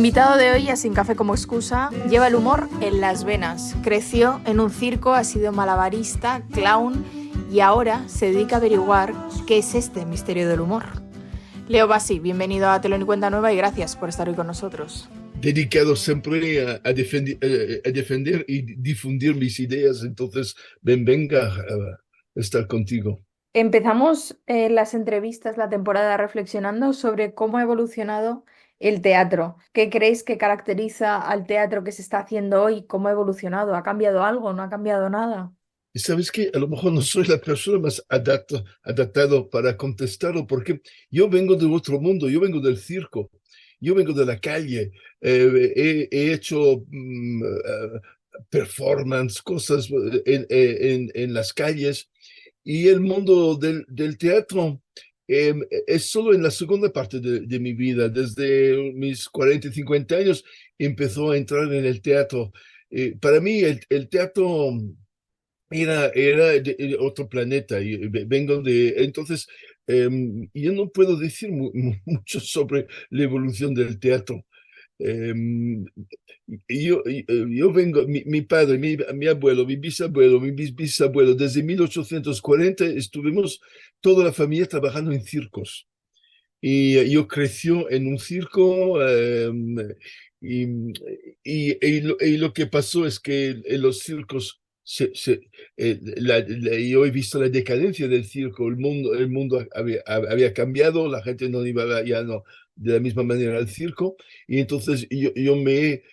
El invitado de hoy, a Sin Café como excusa, lleva el humor en las venas. Creció en un circo, ha sido malabarista, clown y ahora se dedica a averiguar qué es este misterio del humor. Leo Bassi, bienvenido a Telón y Cuenta Nueva y gracias por estar hoy con nosotros. Dedicado siempre a defender y difundir mis ideas, entonces venga a estar contigo. Empezamos las entrevistas, la temporada, reflexionando sobre cómo ha evolucionado el teatro. ¿Qué creéis que caracteriza al teatro que se está haciendo hoy? ¿Cómo ha evolucionado? ¿Ha cambiado algo? ¿No ha cambiado nada? Y sabes que a lo mejor no soy la persona más adaptado para contestarlo, porque yo vengo de otro mundo, yo vengo del circo, yo vengo de la calle, he hecho performance, cosas en las calles. Y el mundo del teatro es solo en la segunda parte de mi vida. Desde mis 40 y 50 años empezó a entrar en el teatro. Para mí el teatro era de otro planeta. Y vengo entonces, yo no puedo decir mucho sobre la evolución del teatro. Em, yo vengo, mi padre, mi abuelo, mi bisabuelo, mi bisabuelo, desde 1840 estuvimos toda la familia trabajando en circos. Y yo creció en un circo y, y lo que pasó es que en los circos, yo he visto la decadencia del circo, el mundo había cambiado, la gente no iba ya no de la misma manera al circo, y entonces yo me he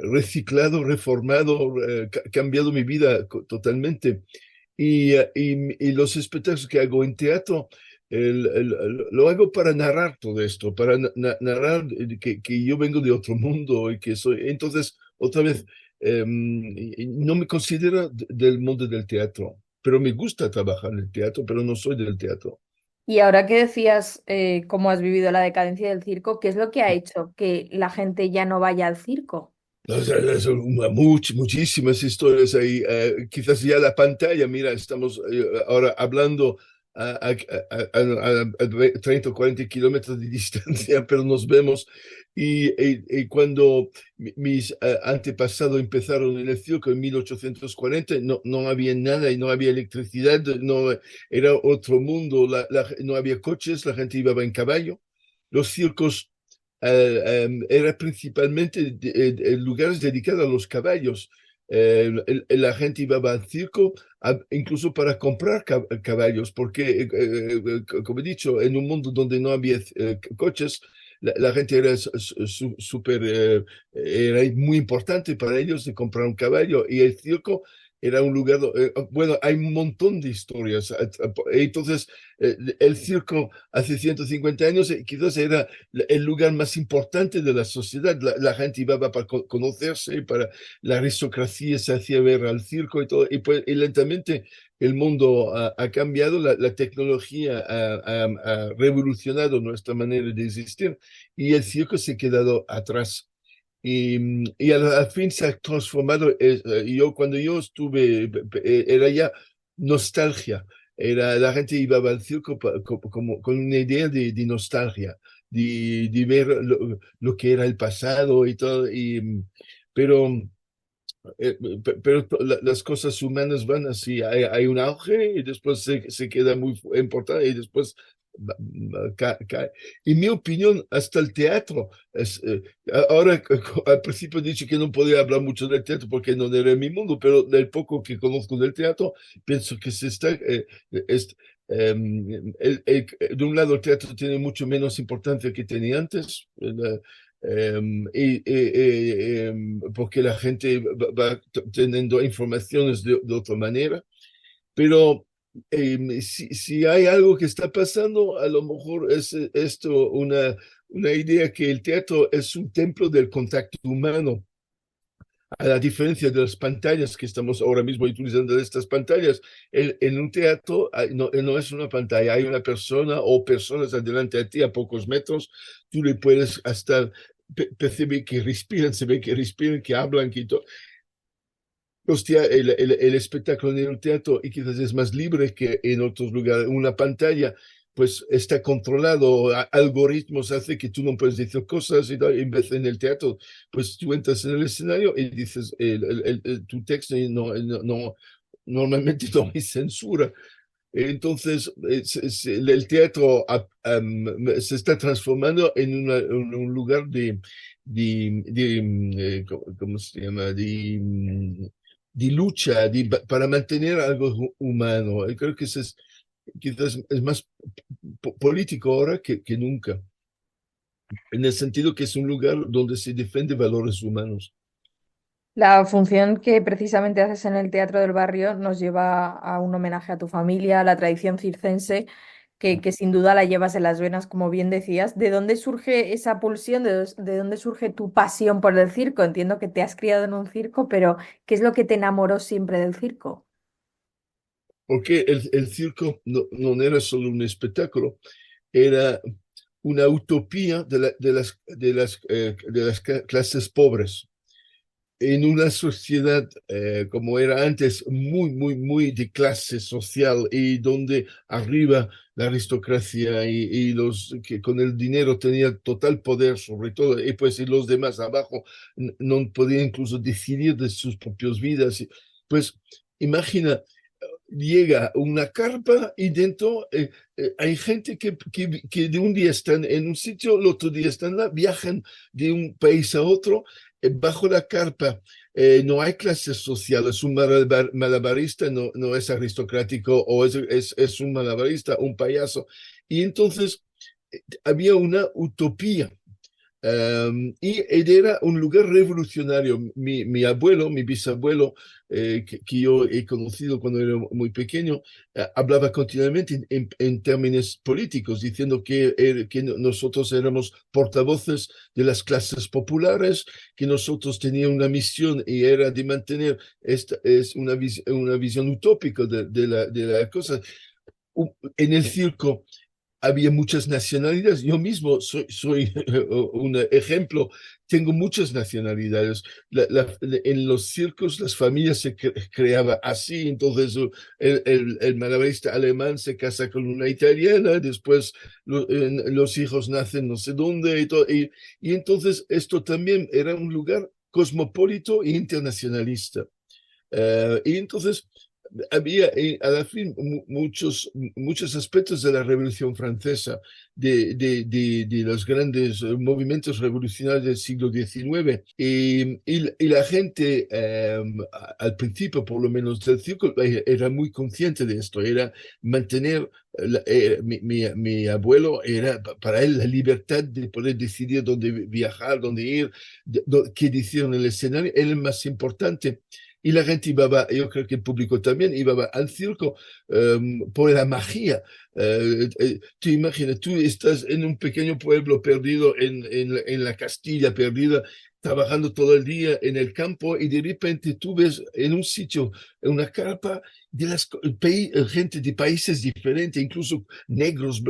reciclado, reformado, cambiado mi vida totalmente. Y los espectáculos que hago en teatro, lo hago para narrar todo esto, para narrar que yo vengo de otro mundo y que soy. Entonces, otra vez, no me considero del mundo del teatro, pero me gusta trabajar en el teatro, pero no soy del teatro. Y ahora que decías cómo has vivido la decadencia del circo, ¿qué es lo que ha hecho que la gente ya no vaya al circo? Son muchísimas historias ahí. Quizás ya la pantalla, mira, estamos ahora hablando a 30 o 40 kilómetros de distancia, pero nos vemos. Y cuando mis antepasados empezaron en el circo en 1840, no había nada y no había electricidad, no, era otro mundo, no había coches, la gente iba en caballo. Los circos era principalmente lugares dedicados a los caballos. La gente iba al circo incluso para comprar caballos, porque, como he dicho, en un mundo donde no había coches, la gente era súper, era muy importante para ellos de comprar un caballo y el circo era un lugar, bueno, hay un montón de historias. Entonces, el circo hace 150 años quizás era el lugar más importante de la sociedad. La gente iba para conocerse, para la aristocracia se hacía ver al circo y todo. Y, pues, y lentamente el mundo ha cambiado, la tecnología ha revolucionado nuestra manera de existir y el circo se ha quedado atrás. Y al fin se ha transformado, cuando yo estuve, era ya nostalgia. La gente iba al circo como, con una idea de nostalgia, de ver lo que era el pasado y todo. Pero, pero las cosas humanas van así, hay un auge y después se queda muy importante y después cae. En mi opinión, hasta el teatro, ahora al principio he dicho que no podía hablar mucho del teatro porque no era mi mundo, pero del poco que conozco del teatro, pienso que se está, es, de un lado el teatro tiene mucho menos importancia que tenía antes. Porque la gente va teniendo informaciones de otra manera, pero si hay algo que está pasando, a lo mejor es esto una idea que el teatro es un templo del contacto humano. A la diferencia de las pantallas que estamos ahora mismo utilizando, de estas pantallas, en un teatro no es una pantalla, hay una persona o personas adelante a ti a pocos metros, tú le puedes hasta percibir que respiran, se ve que respiran, que hablan, que todo. Hostia, el espectáculo en el teatro y quizás es más libre que en otros lugares. Una pantalla pues está controlado, algoritmos hace que tú no puedes decir cosas y tal, en vez en el teatro, pues tú entras en el escenario y dices tu texto y normalmente no hay censura. Entonces, el teatro se está transformando en un lugar ¿cómo se llama? De lucha para mantener algo humano. Y creo que quizás es más político ahora que nunca, en el sentido que es un lugar donde se defiende valores humanos. La función que precisamente haces en el Teatro del Barrio nos lleva a un homenaje a tu familia, a la tradición circense, que sin duda la llevas en las venas, como bien decías. ¿De dónde surge esa pulsión? ¿De dónde surge tu pasión por el circo? Entiendo que te has criado en un circo, pero ¿qué es lo que te enamoró siempre del circo? Porque el circo no era solo un espectáculo, era una utopía de las clases pobres en una sociedad como era antes, muy de clase social y donde arriba la aristocracia y los que con el dinero tenían total poder sobre todo, y pues y los demás abajo no podían incluso decidir de sus propias vidas. Pues imagina, llega una carpa y dentro hay gente que de un día están en un sitio, el otro día están là, viajan de un país a otro, bajo la carpa. No hay clases sociales, un malabarista no es aristocrático o es un malabarista, un payaso. Y entonces había una utopía. Y era un lugar revolucionario. Mi abuelo, mi bisabuelo, que yo he conocido cuando era muy pequeño, hablaba continuamente en términos políticos, diciendo que nosotros éramos portavoces de las clases populares, que nosotros teníamos una misión y era de mantener esta es una visión utópica de la cosa. En el circo había muchas nacionalidades. Yo mismo soy un ejemplo. Tengo muchas nacionalidades. En los circos las familias se creaban así. Entonces el malabarista alemán se casa con una italiana, después los hijos nacen no sé dónde. Y entonces esto también era un lugar cosmopolito e internacionalista. Y entonces había a la fin muchos aspectos de la Revolución Francesa, de los grandes movimientos revolucionarios del siglo XIX. Y la gente, al principio por lo menos del circo, era muy consciente de esto, era mantener, mi abuelo, era para él la libertad de poder decidir dónde viajar, dónde ir, qué decir en el escenario, era el más importante. Y la gente iba, yo creo que el público también iba al circo por la magia. Tú imaginas, tú estás en un pequeño pueblo perdido en la Castilla perdida, trabajando todo el día en el campo y de repente tú ves en un sitio, en una carpa, de gente de países diferentes, incluso negros,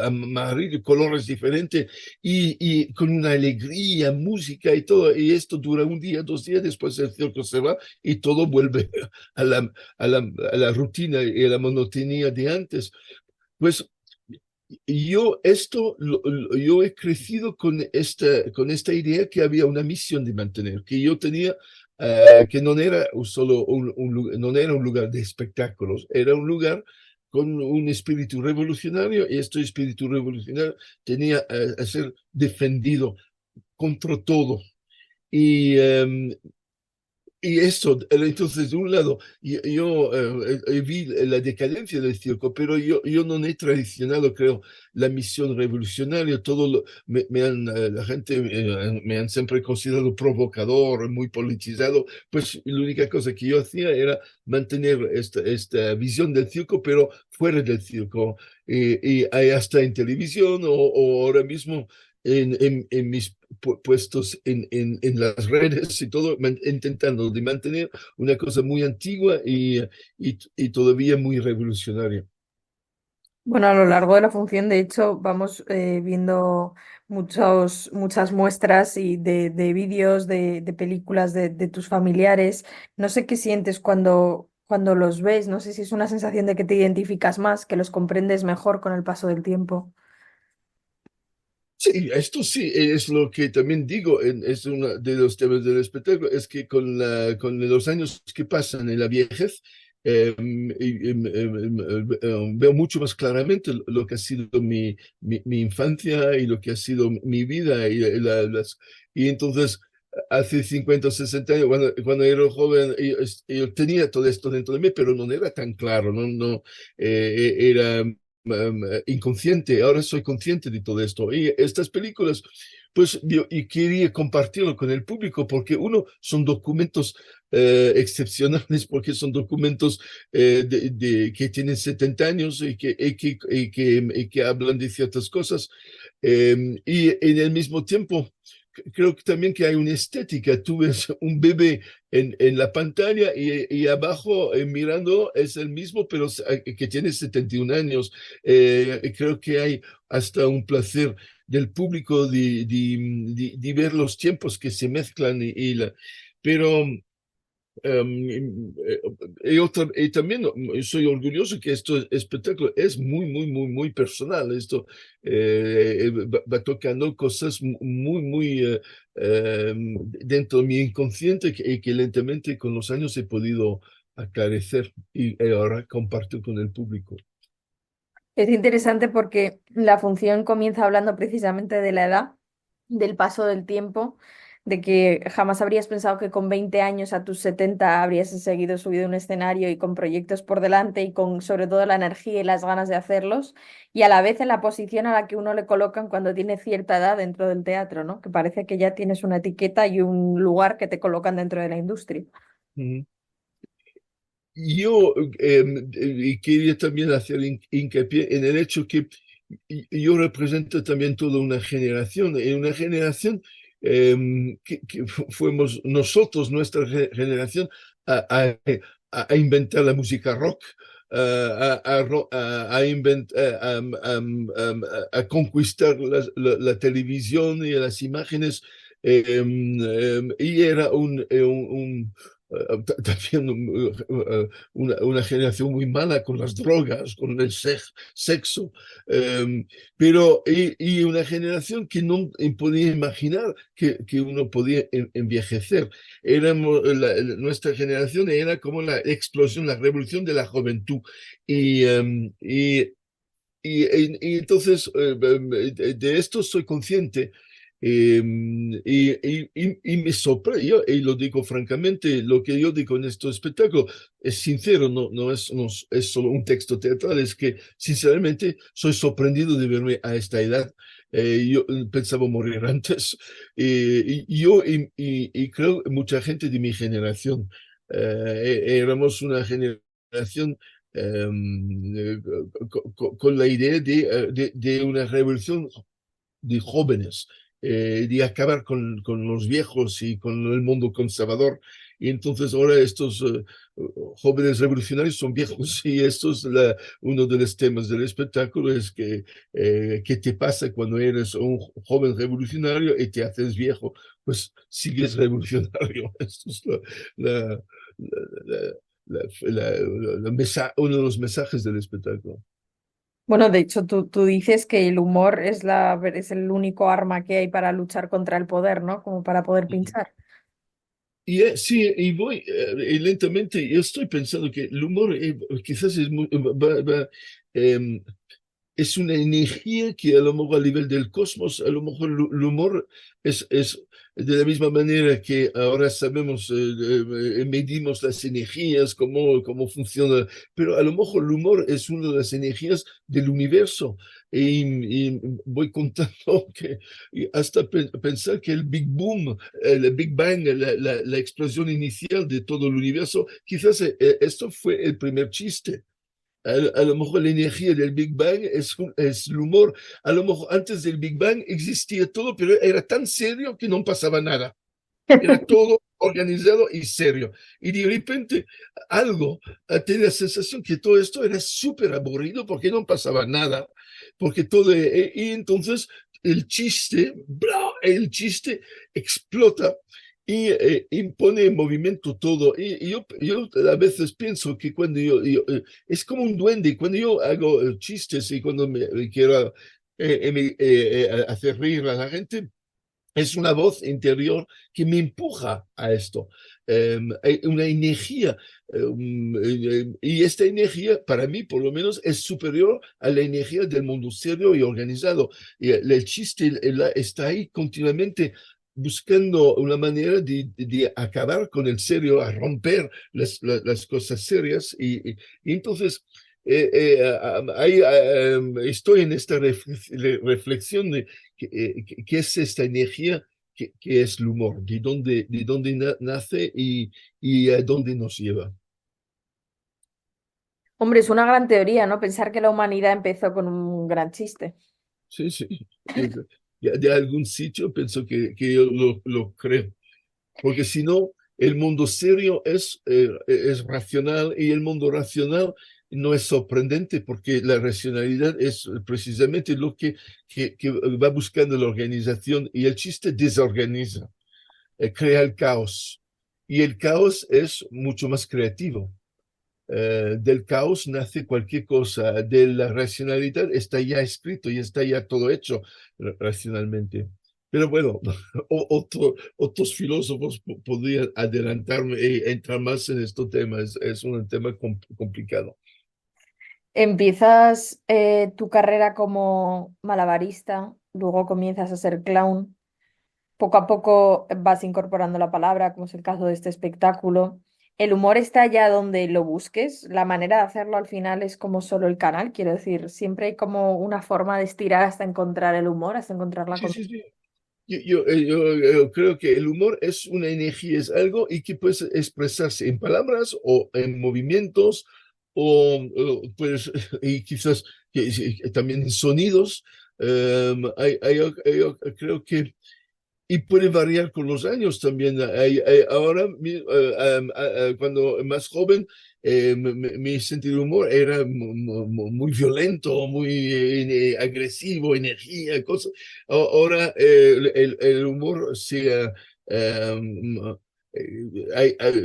amarillos, colores diferentes, y con una alegría, música y todo. Y esto dura un día, 2 días, después el circo se va y todo vuelve a la rutina y a la monotonía de antes. Pues yo he crecido con esta idea que había una misión de mantener, que yo tenía, que no era solo no era un lugar de espectáculos, era un lugar con un espíritu revolucionario y este espíritu revolucionario tenía a ser defendido contra todo. Y eso, entonces, de un lado, yo vi la decadencia del circo, pero yo no he traicionado, creo, la misión revolucionaria. La gente me han siempre considerado provocador, muy politizado. Pues la única cosa que yo hacía era mantener esta visión del circo, pero fuera del circo. Y hay hasta en televisión o ahora mismo en mis puestos en las redes y todo, intentando de mantener una cosa muy antigua y todavía muy revolucionaria. Bueno, a lo largo de la función, de hecho, vamos viendo muchas muestras y de vídeos, de películas de tus familiares. No sé qué sientes cuando los ves. No sé si es una sensación de que te identificas más, que los comprendes mejor con el paso del tiempo. Sí, esto sí es lo que también digo, es uno de los temas del espectáculo, es que con los años que pasan en la viejez, veo mucho más claramente lo que ha sido mi infancia y lo que ha sido mi vida. Y entonces, hace 50 o 60 años, cuando era joven, yo tenía todo esto dentro de mí, pero no era tan claro, no, era inconsciente. Ahora soy consciente de todo esto. Y estas películas, pues yo y quería compartirlo con el público porque uno, son documentos excepcionales, porque son documentos que tienen 70 años y que hablan de ciertas cosas. Y en el mismo tiempo, creo que también que hay una estética. Tú ves un bebé en la pantalla y abajo mirando es el mismo, pero que tiene 71 años. Creo que hay hasta un placer del público de ver los tiempos que se mezclan pero y también soy orgulloso que este espectáculo es muy, muy, muy, muy personal. Esto va tocando cosas muy, muy dentro de mi inconsciente que lentamente con los años he podido aclarecer y ahora comparto con el público. Es interesante porque la función comienza hablando precisamente de la edad, del paso del tiempo, de que jamás habrías pensado que con 20 años a tus 70 habrías seguido subido a un escenario y con proyectos por delante y con sobre todo la energía y las ganas de hacerlos, y a la vez en la posición a la que uno le colocan cuando tiene cierta edad dentro del teatro, ¿no? Que parece que ya tienes una etiqueta y un lugar que te colocan dentro de la industria. Ujú. Yo quería también hacer hincapié en el hecho que yo represento también toda una generación, y una generación que fuimos nosotros, nuestra generación, a, a- a inventar la música rock, a conquistar la televisión y las imágenes. Y era también una generación muy mala con las drogas, con el sexo, pero y una generación que no podía imaginar que uno podía envejecer. Nuestra generación era como la explosión, la revolución de la juventud. Y, y entonces de esto soy consciente. Y me sorprende, y lo digo francamente, lo que yo digo en este espectáculo es sincero, no es solo un texto teatral, es que sinceramente soy sorprendido de verme a esta edad. Yo pensaba morir antes, y creo mucha gente de mi generación. Éramos una generación con la idea de una revolución de jóvenes, de acabar con los viejos y con el mundo conservador. Y entonces ahora estos jóvenes revolucionarios son viejos y esto es uno de los temas del espectáculo, es que ¿qué te pasa cuando eres un joven revolucionario y te haces viejo? Pues sigues revolucionario. Esto es la, la, uno de los mensajes del espectáculo. Bueno, de hecho, tú dices que el humor es es el único arma que hay para luchar contra el poder, ¿no? Como para poder pinchar. Sí, y voy lentamente, yo estoy pensando que el humor quizás em, es una energía que a lo mejor a nivel del cosmos, a lo mejor el humor es de la misma manera que ahora sabemos, medimos las energías, cómo funciona, pero a lo mejor el humor es una de las energías del universo. Y voy contando que y hasta pensar que el Big Boom, el Big Bang, la explosión inicial de todo el universo, quizás esto fue el primer chiste. A lo mejor la energía del Big Bang es el humor. A lo mejor antes del Big Bang existía todo, pero era tan serio que no pasaba nada. Era todo organizado y serio. Y de repente algo tenía la sensación que todo esto era súper aburrido porque no pasaba nada. Porque todo, y entonces el chiste explota y pone en movimiento todo. Y yo a veces pienso que cuando es como un duende, cuando yo hago chistes y cuando me quiero hacer reír a la gente, es una voz interior que me empuja a esto. Hay una energía, y esta energía, para mí por lo menos, es superior a la energía del mundo serio y organizado. Y el chiste está ahí continuamente buscando una manera de acabar con el serio, a romper las cosas serias. Y entonces estoy en esta reflexión de qué es esta energía, qué es el humor, de dónde nace y a dónde nos lleva. Hombre, es una gran teoría, ¿no? Pensar que la humanidad empezó con un gran chiste. Sí, sí. De algún sitio pienso que yo lo creo, porque si no, el mundo serio es racional y el mundo racional no es sorprendente porque la racionalidad es precisamente lo que va buscando la organización y el chiste desorganiza, crea el caos y el caos es mucho más creativo. Del caos nace cualquier cosa, de la racionalidad está ya escrito y está ya todo hecho racionalmente. Pero bueno, otros filósofos podrían adelantarme e entrar más en este tema. Es un tema complicado. Empiezas tu carrera como malabarista, luego comienzas a ser clown. Poco a poco vas incorporando la palabra, como es el caso de este espectáculo. El humor está allá donde lo busques. La manera de hacerlo al final es como solo el canal, quiero decir, siempre hay como una forma de estirar hasta encontrar el humor, hasta encontrar la Sí, comedia. sí, sí. Yo creo que el humor es una energía, es algo y que puede expresarse en palabras o en movimientos pues, y quizás sí, también en sonidos. Yo creo que y puede variar con los años también. Ahora, cuando más joven, mi sentido de humor era muy violento, muy agresivo, energía, cosas. Ahora el humor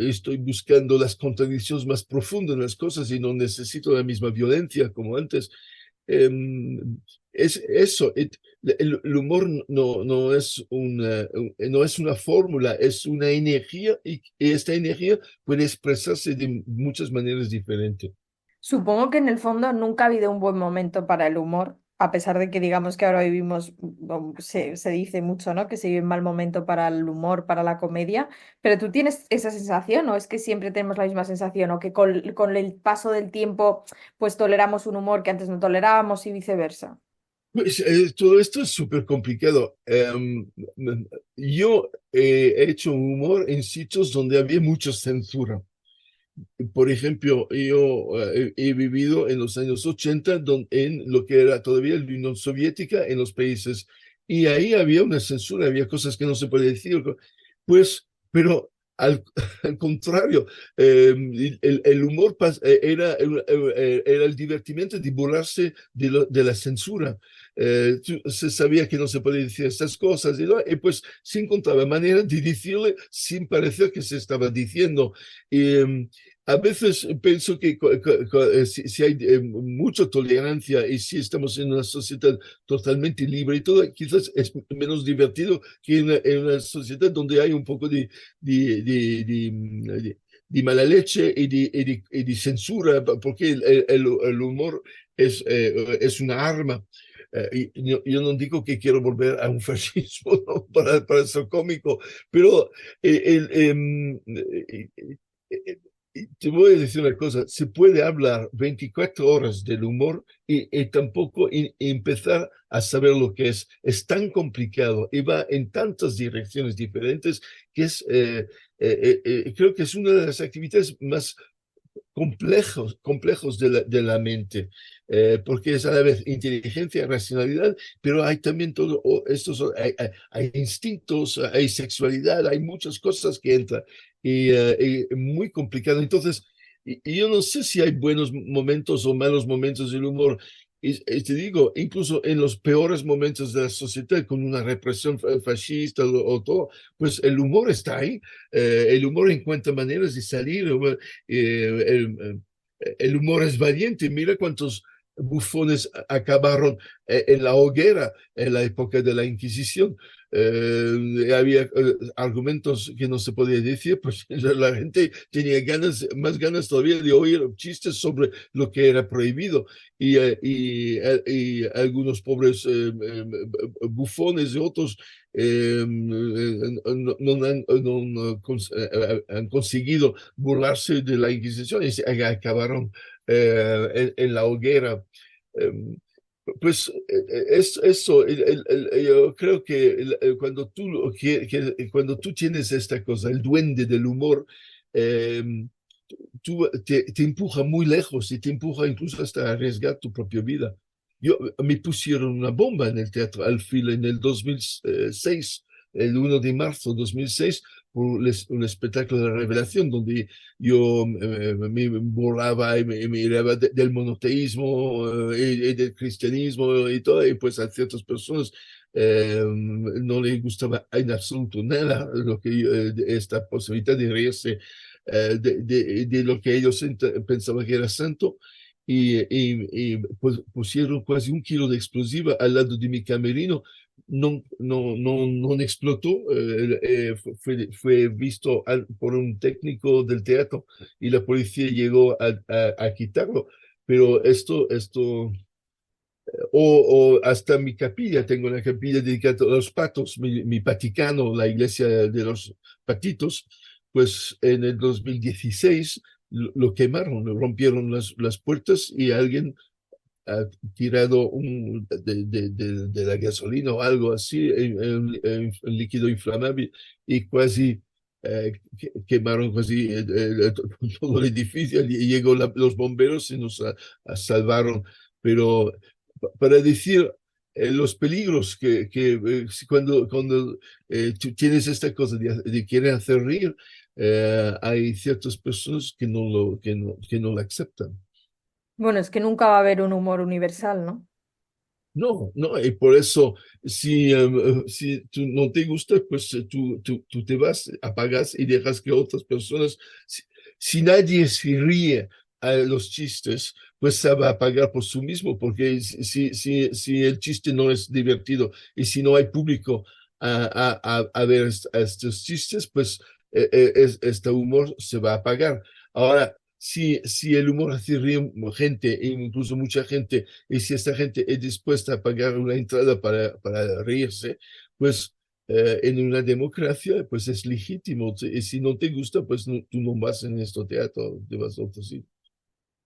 estoy buscando las contradicciones más profundas en las cosas y no necesito la misma violencia como antes. em, es eso. El humor no es una fórmula, es una energía y esta energía puede expresarse de muchas maneras diferentes. Supongo que en el fondo nunca ha habido un buen momento para el humor, a pesar de que digamos que ahora vivimos, se dice mucho, ¿no? Que se vive un mal momento para el humor, para la comedia, pero tú tienes esa sensación, ¿o es que siempre tenemos la misma sensación, o que con el paso del tiempo pues toleramos un humor que antes no tolerábamos y viceversa? Pues, todo esto es súper complicado. Yo he hecho humor en sitios donde había mucha censura. Por ejemplo, yo he vivido en los años 80 en lo que era todavía la Unión Soviética, en los países, y ahí había una censura, había cosas que no se puede decir, pues, pero al, al contrario, el humor era el divertimento de burlarse de la censura. Se sabía que no se podía decir estas cosas, y pues se encontraba manera de decirle sin parecer que se estaba diciendo. Y, a veces pienso que si hay mucha tolerancia y si estamos en una sociedad totalmente libre y todo, quizás es menos divertido que en una sociedad donde hay un poco de, de, de mala leche y de censura, porque el humor es una arma. Yo no digo que quiero volver a un fascismo, ¿no? Para ser cómico, pero te voy a decir una cosa, se puede hablar 24 horas del humor y tampoco empezar a saber lo que es. Es tan complicado y va en tantas direcciones diferentes que creo que es una de las actividades más complejos de la mente, porque es a la vez inteligencia, racionalidad, pero hay también todo estos, hay instintos, hay sexualidad, hay muchas cosas que entran y muy complicado. Entonces, y yo no sé si hay buenos momentos o malos momentos del humor. y te digo, incluso en los peores momentos de la sociedad, con una represión fascista o todo, pues el humor está ahí. El humor encuentra maneras de salir. El humor es valiente. Mira cuántos bufones acabaron en la hoguera en la época de la Inquisición. Había argumentos que no se podía decir, pues la gente tenía más ganas todavía de oír chistes sobre lo que era prohibido. Y algunos pobres bufones y otros han conseguido burlarse de la Inquisición y se acabaron en la hoguera. Um, pues es eso, yo creo que cuando tú tienes esta cosa, el duende del humor, eh, te empuja muy lejos y te empuja incluso hasta arriesgar tu propia vida. Me pusieron una bomba en el Teatro Alfil en el 2006, el 1 de marzo de 2006, por un espectáculo de revelación donde yo me burlaba y me miraba del monoteísmo y del cristianismo y todo, y pues a ciertas personas no les gustaba en absoluto nada lo que esta posibilidad de reírse de lo que ellos pensaban que era santo. Pues pusieron casi 1 kilo de explosiva al lado de mi camerino. No explotó, fue visto por un técnico del teatro y la policía llegó a quitarlo. Pero o hasta mi capilla, tengo una capilla dedicada a los patos, mi Vaticano, la iglesia de los patitos, pues en el 2016 lo quemaron, rompieron las puertas y alguien ha tirado de la gasolina o algo así, en líquido inflamable y casi quemaron casi todo el edificio y llegó los bomberos y nos salvaron. Pero para decir los peligros cuando tú tienes esta cosa de querer hacer reír, hay ciertas personas que no lo aceptan. Bueno, es que nunca va a haber un humor universal, ¿no? No, no, y por eso, si tú no te gusta, pues tú te vas, apagas y dejas que otras personas, si nadie se ríe a los chistes, pues se va a pagar por sí mismo, porque si el chiste no es divertido y si no hay público a ver estos chistes, pues este humor se va a apagar. Ahora, si el humor hace reír gente, e incluso mucha gente, y si esta gente es dispuesta a pagar una entrada para reírse, pues en una democracia, pues es legítimo. Y si no te gusta, pues tú no vas en este teatro, te vas a otro sitio.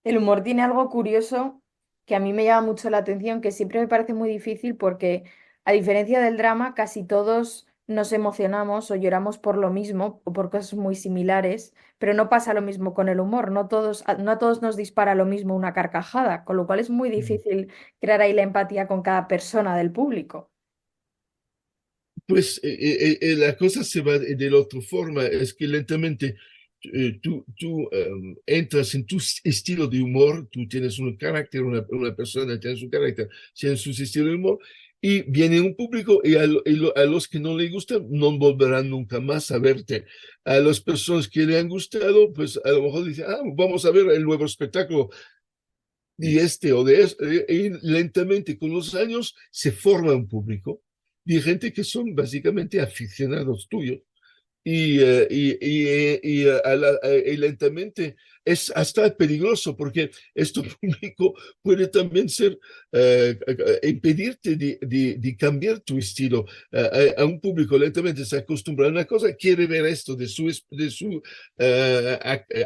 El humor tiene algo curioso que a mí me llama mucho la atención, que siempre me parece muy difícil porque, a diferencia del drama, casi todos nos emocionamos o lloramos por lo mismo o por cosas muy similares, pero no pasa lo mismo con el humor. No a todos nos dispara lo mismo una carcajada, con lo cual es muy difícil crear ahí la empatía con cada persona del público. Pues la cosa se va de la otra forma, es que lentamente tú entras en tu estilo de humor, tú tienes un carácter, una persona tiene su carácter, tiene su estilo de humor, y viene un público y a los que no le gustan no volverán nunca más a verte. A las personas que le han gustado, pues a lo mejor dicen, vamos a ver el nuevo espectáculo y este o de este, y lentamente con los años se forma un público de gente que son básicamente aficionados tuyos y lentamente es hasta peligroso porque esto público puede también ser impedirte de cambiar tu estilo. A un público lentamente se acostumbra a una cosa, quiere ver esto de su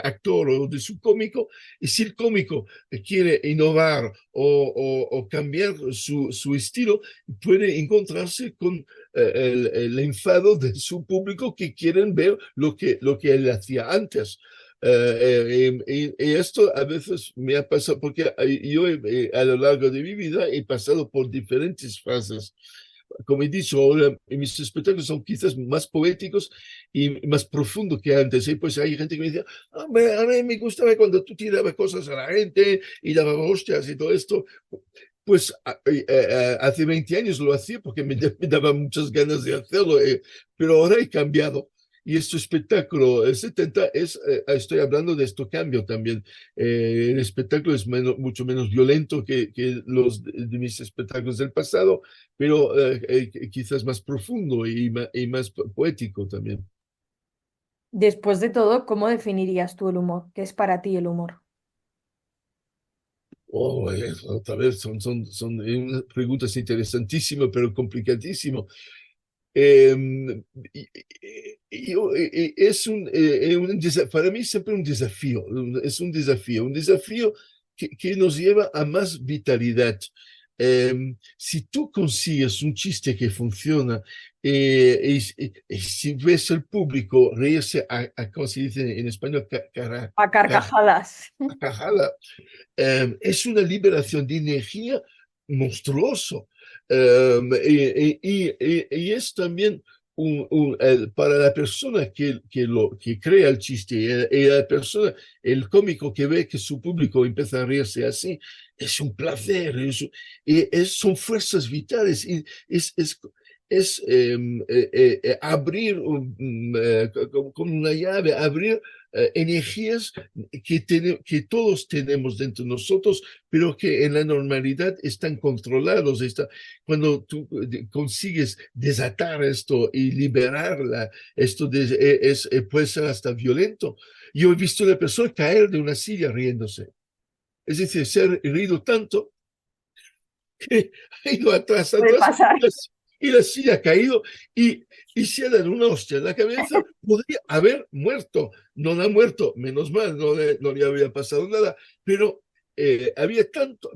actor o de su cómico, y si el cómico quiere innovar o cambiar su estilo, puede encontrarse con el enfado de su público que quieren ver lo que él hacía antes. Y esto a veces me ha pasado, porque yo a lo largo de mi vida he pasado por diferentes fases. Como he dicho, ahora mis espectáculos son quizás más poéticos y más profundos que antes. Y pues hay gente que me dice, a mí me gustaba cuando tú tirabas cosas a la gente y dabas hostias y todo esto. Pues hace 20 años lo hacía porque me daba muchas ganas de hacerlo, pero ahora he cambiado. Y este espectáculo, el 70, estoy hablando de este cambio también. El espectáculo es mucho menos violento que los de mis espectáculos del pasado, pero quizás más profundo y más poético también. Después de todo, ¿cómo definirías tú el humor? ¿Qué es para ti el humor? Oh, otra vez son unas preguntas interesantísimas, pero complicadísimas. Eh, para mí siempre un desafío, es un desafío que nos lleva a más vitalidad. Si tú consigues un chiste que funciona y si ves al público reírse ¿cómo se dice en español? A carcajadas. Carcajada, es una liberación de energía monstruoso. Y es también para la persona que crea el chiste y la persona, el cómico que ve que su público empieza a reírse así, es un placer, son fuerzas vitales, es abrir con una llave, abrir energías que todos tenemos dentro de nosotros, pero que en la normalidad están controlados. Cuando tú consigues desatar esto y liberarla, puede ser hasta violento. Yo he visto a la persona caer de una silla riéndose. Es decir, se ha reído tanto que ha ido atrás, Puede atrás, pasar. y la silla ha caído y, y se ha dado una hostia en la cabeza, podría haber muerto. No ha muerto, menos mal, no le había pasado nada, pero había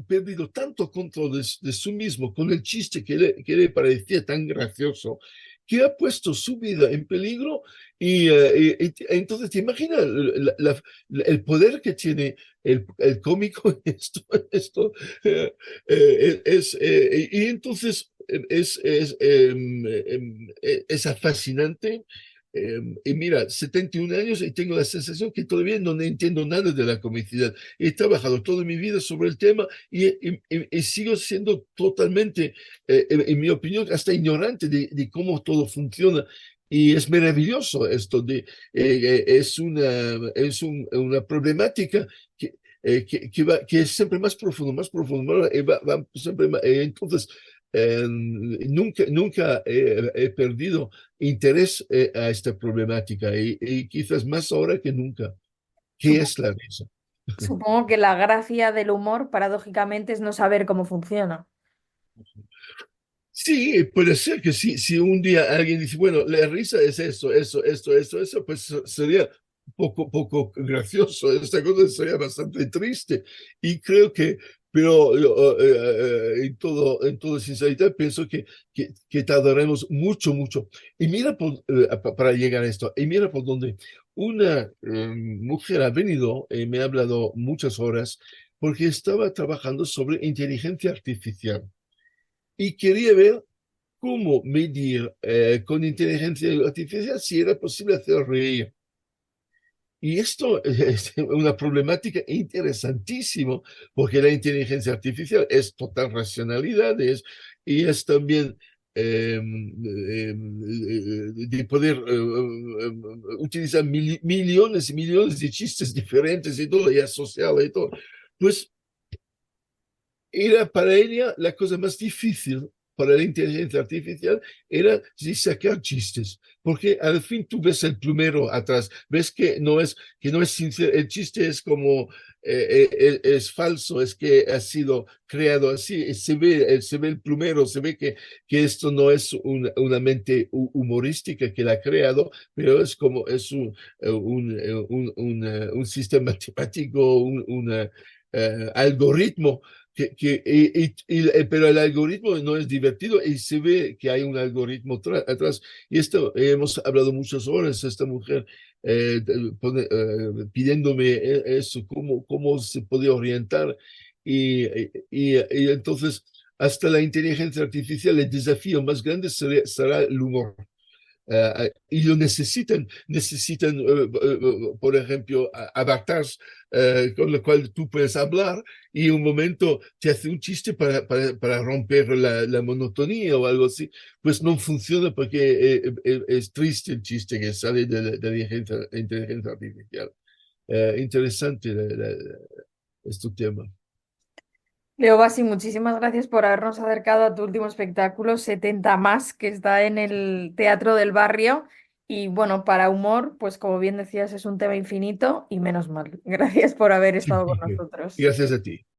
perdido tanto control de sí mismo con el chiste que le parecía tan gracioso, que ha puesto su vida en peligro entonces te imaginas el poder que tiene el cómico en esto y entonces es fascinante. Y mira, 71 años y tengo la sensación que todavía no entiendo nada de la comicidad. He trabajado toda mi vida sobre el tema y sigo siendo totalmente, en mi opinión, hasta ignorante de cómo todo funciona. Y es maravilloso esto una problemática que es siempre más profundo, va siempre entonces, nunca he perdido interés a esta problemática y quizás más ahora que nunca. ¿Qué Sup- es la risa? Supongo que la gracia del humor, paradójicamente, es no saber cómo funciona. Sí, puede ser que sí, si un día alguien dice, bueno, la risa es eso, pues sería poco gracioso, esta cosa sería bastante triste. Y creo que, pero en toda sinceridad, pienso que tardaremos mucho. Y mira para llegar a esto, y mira por dónde una mujer ha venido, me ha hablado muchas horas, porque estaba trabajando sobre inteligencia artificial y quería ver cómo medir con inteligencia artificial si era posible hacer reír. Y esto es una problemática interesantísima, porque la inteligencia artificial es total racionalidad y es también de poder utilizar millones y millones de chistes diferentes y todo, y asociarla y todo. Pues era para ella la cosa más difícil para la inteligencia artificial era sacar chistes, porque al fin tú ves el plumero atrás, ves que no es sincero, el chiste es como es falso, es que ha sido creado así, se ve el plumero, se ve que esto no es una mente humorística que la ha creado, pero es como es un sistema matemático, algoritmo pero el algoritmo no es divertido y se ve que hay un algoritmo atrás. Y esto hemos hablado muchas horas, esta mujer pidiéndome eso, cómo se puede orientar. Y entonces, hasta la inteligencia artificial, el desafío más grande será el humor. y lo necesitan, por ejemplo, avatares con los cuales tú puedes hablar y en un momento te hace un chiste para romper la monotonía o algo así. Pues no funciona porque es triste el chiste que sale de la inteligencia artificial. Interesante este tema. Leo Bassi, muchísimas gracias por habernos acercado a tu último espectáculo, 70 más, que está en el Teatro del Barrio. Y bueno, para humor, pues como bien decías, es un tema infinito y menos mal. Gracias por haber estado con nosotros. Gracias a ti.